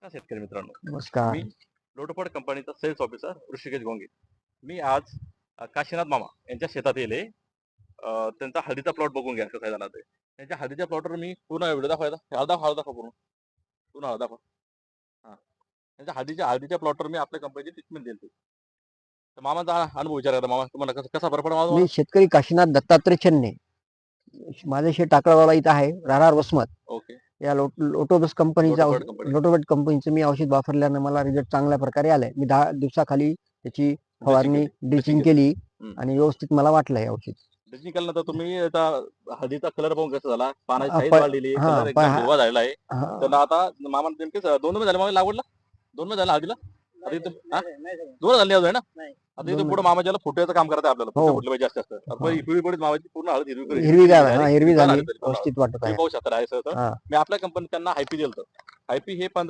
नमस्कार शेतकरी मित्रांनो. नमस्कार. मी लोटोपड कंपनीचा सेल्स ऑफिसर ऋषिकेश गोंगे. मी आज काशीनाथ मामा यांच्या शेतात येले. त्यांचा हळदीचा प्लॉट बघून घ्या कसं झाला ते. त्यांच्या हळदीच्या प्लॉटवर मी पूर्ण व्हिडिओ दाखवायचा. हळद दाखवा पूर्ण. पूर्ण हळद दाखवा. हां. त्यांच्या हळदीच्या हळदीच्या प्लॉटवर मी आपल्या कंपनीची ट्रीटमेंट दिली. तर मामाचा अनुभव विचारायचा. मामा तुम्हाला कसा फरक पडला मी शेतकरी काशीनाथ दत्तात्रय चन्ने. माझे शेत टाकळवाडा इथं आहे, राहणार वसमत. ओके. या लोटोबस कंपनीचा लोटोपड कंपनी. लोटोबट कंपनीचं मी औषध वापरल्यानं मला रिझल्ट चांगल्या प्रकारे आलाय. मी 10 दिवसाखाली त्याची फवारणी ड्रिचिंग केली आणि व्यवस्थित मला वाटलं हे औषध. ड्रिचिंग केल्यानंतर तुम्ही आता हळदीचा कलर बघून कसं झाला, पानाची साईज प- वाढलेली, हां, कलर एकदम हिरवा झालेला आहे. हा, तर आता मामा नेमकेच 2 महिने झाले मामा लागवडला? 2 महिने झाले हळदीला? आता इथं हा? 2 झाले अजून आहे ना? आता इथं पुढे मामाच्याला फुटव्याचं काम करायचं आपल्याला. फुटवे फुटले पाहिजे जास्त असतं. आता हिरवी पडीत मामाची पूर्ण हळद हिरवीगार हिरवी झाली, झाली. व्यवस्थित वाटत तुम्ही आहे. पाहू शकता आहे सर. हा. मी आपल्या कंपनीत त्यांना हायपी दिलं. हायपी हे 15